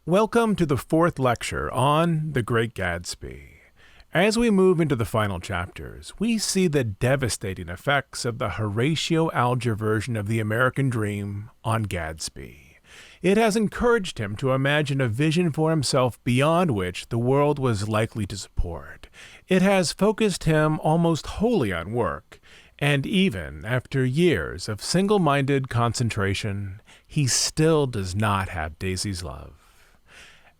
Welcome to the fourth lecture on The Great Gatsby. As we move into the final chapters, we see the devastating effects of the Horatio Alger version of the American dream on Gatsby. It has encouraged him to imagine a vision for himself beyond which the world was likely to support. It has focused him almost wholly on work, and even after years of single-minded concentration, he still does not have Daisy's love.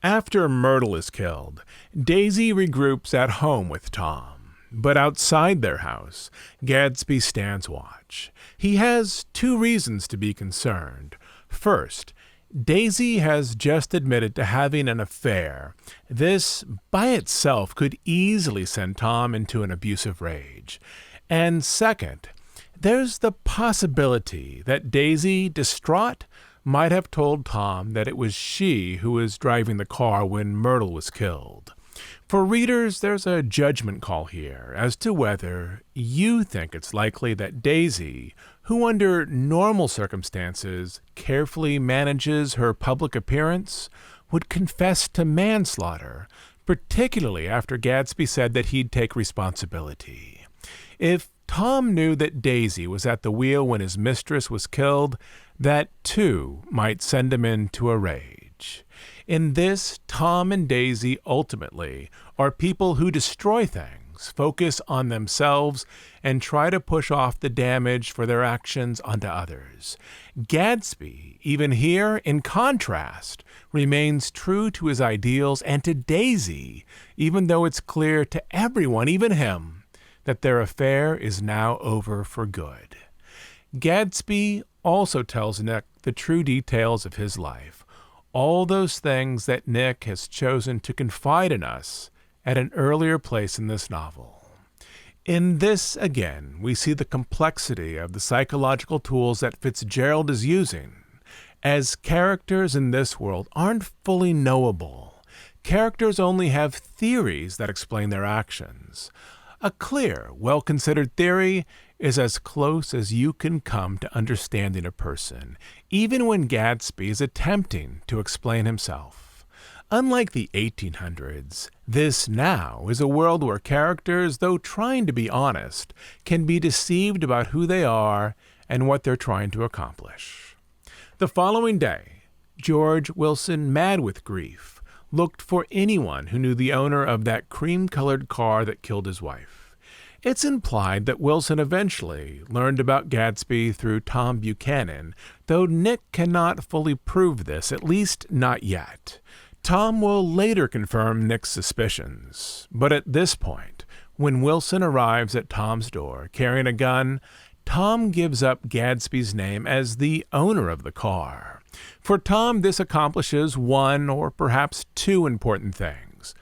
After Myrtle is killed, Daisy regroups at home with Tom. But outside their house, Gatsby stands watch. He has two reasons to be concerned. First, Daisy has just admitted to having an affair. This, by itself, could easily send Tom into an abusive rage. And second, there's the possibility that Daisy, distraught, might have told Tom that it was she who was driving the car when Myrtle was killed. For readers, there's a judgment call here as to whether you think it's likely that Daisy, who under normal circumstances carefully manages her public appearance, would confess to manslaughter, particularly after Gatsby said that he'd take responsibility. If Tom knew that Daisy was at the wheel when his mistress was killed, that too might send him into a rage. In this, Tom and Daisy ultimately are people who destroy things, focus on themselves, and try to push off the damage for their actions onto others. Gatsby, even here, in contrast, remains true to his ideals and to Daisy, even though it's clear to everyone, even him, that their affair is now over for good. Gatsby also tells Nick the true details of his life, all those things that Nick has chosen to confide in us at an earlier place in this novel. In this, again, we see the complexity of the psychological tools that Fitzgerald is using, as characters in this world aren't fully knowable. Characters only have theories that explain their actions. A clear, well-considered theory is as close as you can come to understanding a person, even when Gatsby is attempting to explain himself. Unlike the 1800s, this now is a world where characters, though trying to be honest, can be deceived about who they are and what they're trying to accomplish. The following day, George Wilson, mad with grief, looked for anyone who knew the owner of that cream-colored car that killed his wife. It's implied that Wilson eventually learned about Gatsby through Tom Buchanan, though Nick cannot fully prove this, at least not yet. Tom will later confirm Nick's suspicions, but at this point, when Wilson arrives at Tom's door carrying a gun, Tom gives up Gatsby's name as the owner of the car. For Tom, this accomplishes one or perhaps two important things.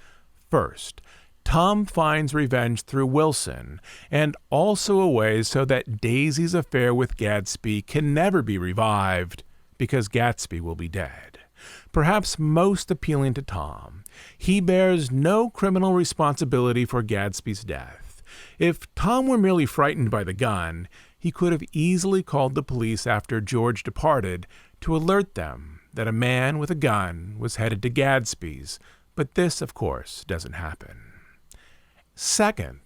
First, Tom finds revenge through Wilson, and also a way so that Daisy's affair with Gatsby can never be revived, because Gatsby will be dead. Perhaps most appealing to Tom, he bears no criminal responsibility for Gatsby's death. If Tom were merely frightened by the gun, he could have easily called the police after George departed to alert them that a man with a gun was headed to Gatsby's, but this, of course, doesn't happen. Second,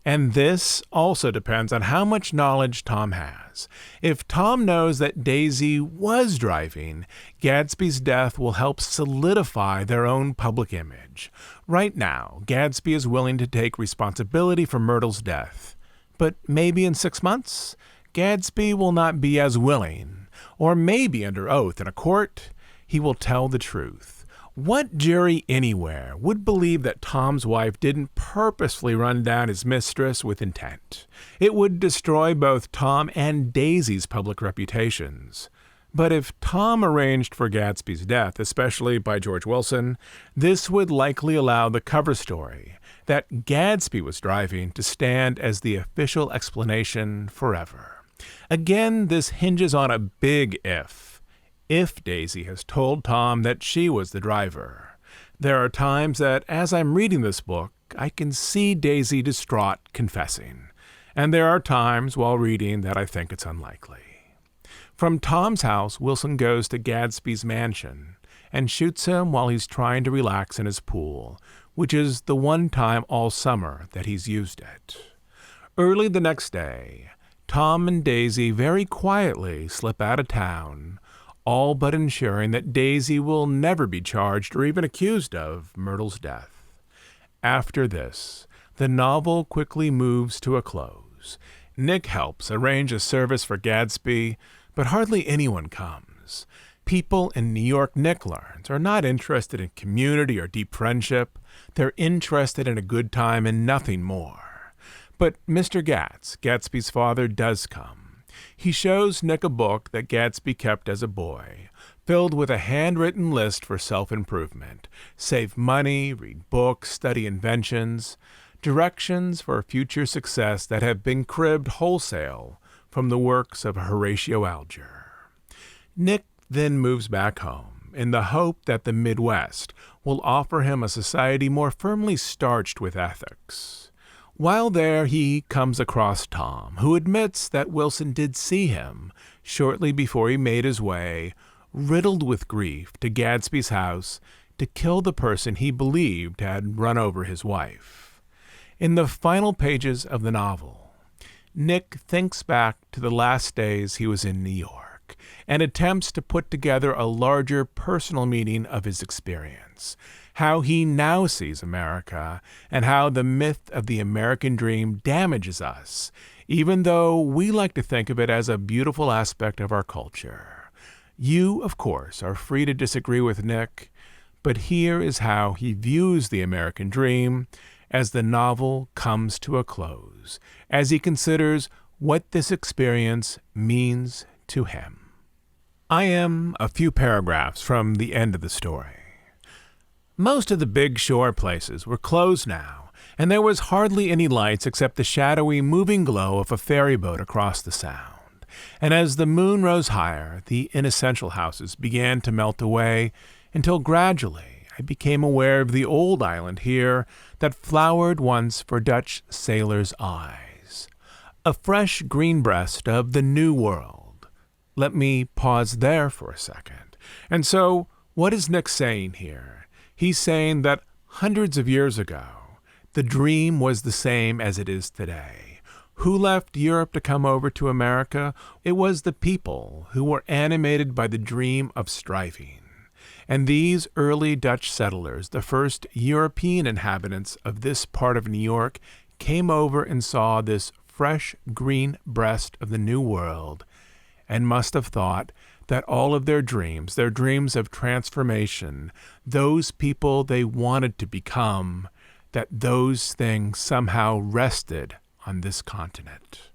and this also depends on how much knowledge Tom has. If Tom knows that Daisy was driving, Gatsby's death will help solidify their own public image. Right now, Gatsby is willing to take responsibility for Myrtle's death. But maybe in 6 months, Gatsby will not be as willing, or maybe under oath in a court, he will tell the truth. What jury anywhere would believe that Tom's wife didn't purposefully run down his mistress with intent? It would destroy both Tom and Daisy's public reputations. But if Tom arranged for Gatsby's death, especially by George Wilson, this would likely allow the cover story that Gatsby was driving to stand as the official explanation forever. Again, this hinges on a big if. If Daisy has told Tom that she was the driver. There are times that, as I'm reading this book, I can see Daisy distraught confessing. And there are times while reading that I think it's unlikely. From Tom's house, Wilson goes to Gatsby's mansion, and shoots him while he's trying to relax in his pool, which is the one time all summer that he's used it. Early the next day, Tom and Daisy very quietly slip out of town, all but ensuring that Daisy will never be charged or even accused of Myrtle's death. After this, the novel quickly moves to a close. Nick helps arrange a service for Gatsby, but hardly anyone comes. People in New York, Nick learns, are not interested in community or deep friendship. They're interested in a good time and nothing more. But Mr. Gatsby's father, does come. He shows Nick a book that Gatsby kept as a boy, filled with a handwritten list for self-improvement. Save money, read books, study inventions, directions for future success that have been cribbed wholesale from the works of Horatio Alger. Nick then moves back home in the hope that the Midwest will offer him a society more firmly starched with ethics. While there, he comes across Tom, who admits that Wilson did see him shortly before he made his way, riddled with grief, to Gatsby's house to kill the person he believed had run over his wife. In the final pages of the novel, Nick thinks back to the last days he was in New York and attempts to put together a larger personal meaning of his experience, how he now sees America, and how the myth of the American dream damages us, even though we like to think of it as a beautiful aspect of our culture. You, of course, are free to disagree with Nick, but here is how he views the American dream as the novel comes to a close, as he considers what this experience means to him. I am a few paragraphs from the end of the story. Most of the big shore places were closed now, and there was hardly any lights except the shadowy moving glow of a ferry boat across the sound. And as the moon rose higher, the inessential houses began to melt away until gradually I became aware of the old island here that flowered once for Dutch sailors' eyes. A fresh green breast of the New World. Let me pause there for a second. And so, what is Nick saying here? He's saying that hundreds of years ago, the dream was the same as it is today. Who left Europe to come over to America? It was the people who were animated by the dream of striving. And these early Dutch settlers, the first European inhabitants of this part of New York, came over and saw this fresh green breast of the New World, and must have thought that all of their dreams of transformation, those people they wanted to become, that those things somehow rested on this continent.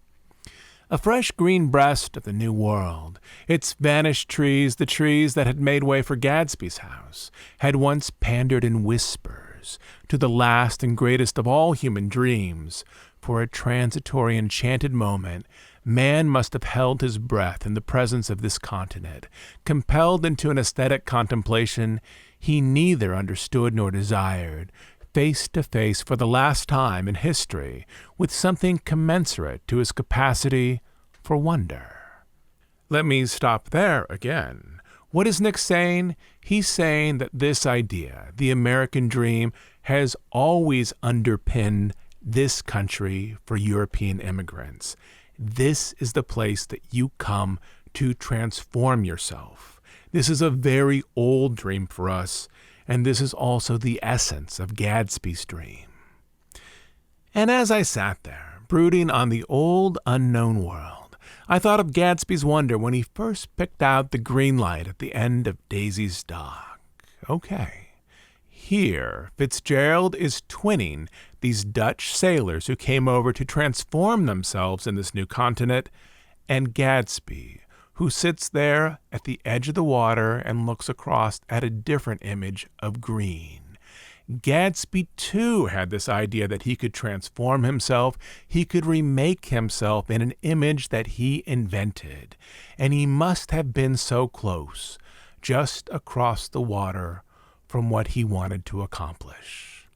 A fresh green breast of the New World, its vanished trees, the trees that had made way for Gatsby's house, had once pandered in whispers to the last and greatest of all human dreams. For a transitory enchanted moment, man must have held his breath in the presence of this continent, compelled into an aesthetic contemplation he neither understood nor desired, face to face for the last time in history with something commensurate to his capacity for wonder. Let me stop there again. What is Nick saying? He's saying that this idea, the American dream, has always underpinned this country for European immigrants. This is the place that you come to transform yourself. This is a very old dream for us, and this is also the essence of Gatsby's dream. And as I sat there, brooding on the old unknown world, I thought of Gatsby's wonder when he first picked out the green light at the end of Daisy's dock. Okay. Here, Fitzgerald is twinning these Dutch sailors who came over to transform themselves in this new continent, and Gatsby, who sits there at the edge of the water and looks across at a different image of green. Gatsby, too, had this idea that he could transform himself, he could remake himself in an image that he invented, and he must have been so close, just across the water from what he wanted to accomplish.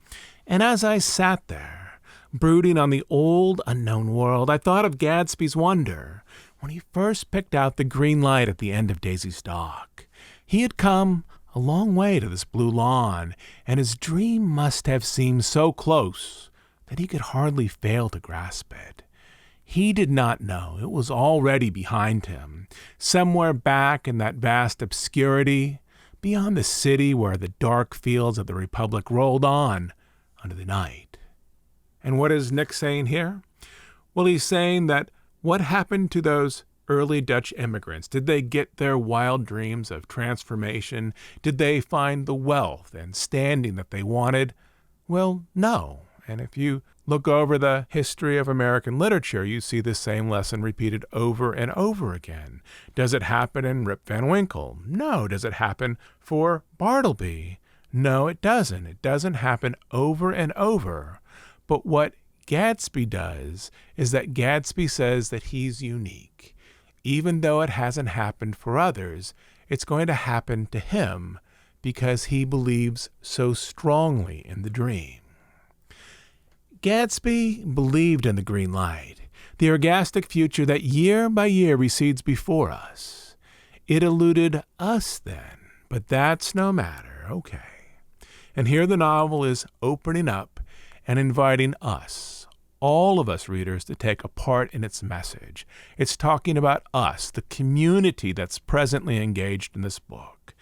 And as I sat there, brooding on the old unknown world, I thought of Gatsby's wonder when he first picked out the green light at the end of Daisy's dock. He had come a long way to this blue lawn, and his dream must have seemed so close that he could hardly fail to grasp it. He did not know it was already behind him, somewhere back in that vast obscurity, beyond the city where the dark fields of the Republic rolled on under the night. And what is Nick saying here? Well, he's saying that what happened to those early Dutch immigrants? Did they get their wild dreams of transformation? Did they find the wealth and standing that they wanted? Well, no. And if you look over the history of American literature, you see the same lesson repeated over and over again. Does it happen in Rip Van Winkle? No. Does it happen for Bartleby? No, it doesn't. It doesn't happen over and over. But what Gatsby does is that Gatsby says that he's unique. Even though it hasn't happened for others, it's going to happen to him because he believes so strongly in the dream. Gatsby believed in the green light, the orgastic future that year by year recedes before us. It eluded us then, but that's no matter, okay. And here the novel is opening up and inviting us, all of us readers, to take a part in its message. It's talking about us, the community that's presently engaged in this book.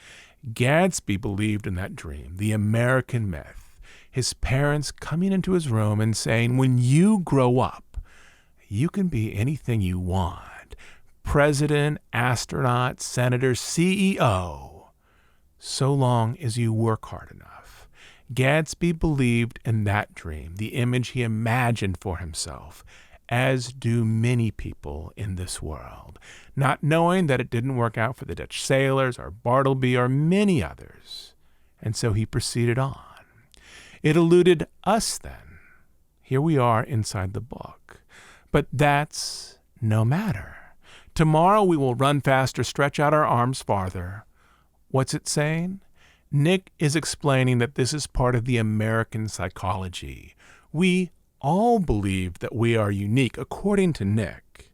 Gatsby believed in that dream, the American myth. His parents coming into his room and saying, when you grow up, you can be anything you want. President, astronaut, senator, CEO, so long as you work hard enough. Gatsby believed in that dream, the image he imagined for himself, as do many people in this world, not knowing that it didn't work out for the Dutch sailors or Bartleby or many others. And so he proceeded on. It eluded us then. Here we are inside the book. But that's no matter. Tomorrow we will run faster, stretch out our arms farther. What's it saying? Nick is explaining that this is part of the American psychology. We all believe that we are unique, according to Nick.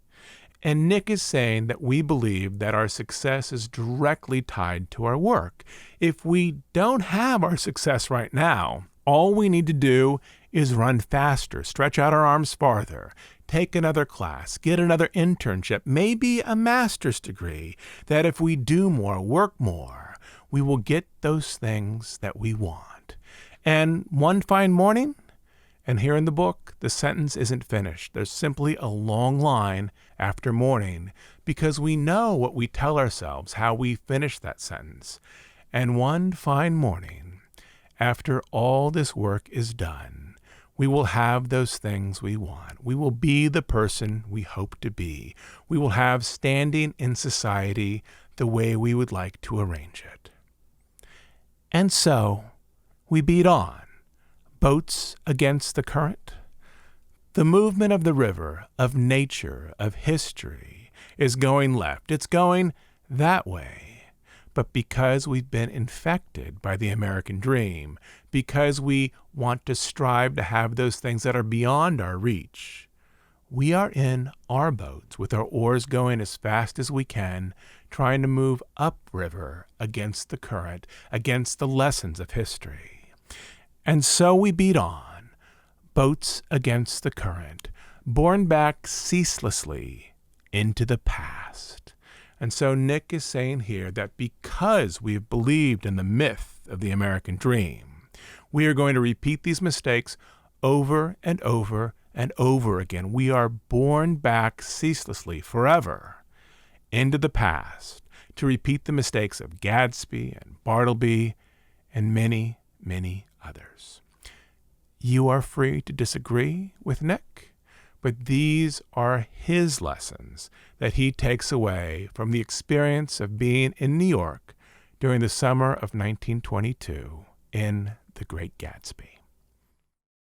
And Nick is saying that we believe that our success is directly tied to our work. If we don't have our success right now, all we need to do is run faster, stretch out our arms farther, take another class, get another internship, maybe a master's degree, that if we do more, work more, we will get those things that we want. And one fine morning, and here in the book, the sentence isn't finished. There's simply a long line after morning because we know what we tell ourselves, how we finish that sentence. And one fine morning, after all this work is done, we will have those things we want. We will be the person we hope to be. We will have standing in society the way we would like to arrange it. And so we beat on, boats against the current. The movement of the river, of nature, of history, is going left. It's going that way. But because we've been infected by the American dream, because we want to strive to have those things that are beyond our reach, we are in our boats with our oars going as fast as we can, trying to move upriver against the current, against the lessons of history. And so we beat on, boats against the current, borne back ceaselessly into the past. And so Nick is saying here that because we've believed in the myth of the American dream, we are going to repeat these mistakes over and over and over again. We are borne back ceaselessly forever into the past to repeat the mistakes of Gatsby and Bartleby and many, many others. You are free to disagree with Nick, but these are his lessons that he takes away from the experience of being in New York during the summer of 1922 in The Great Gatsby.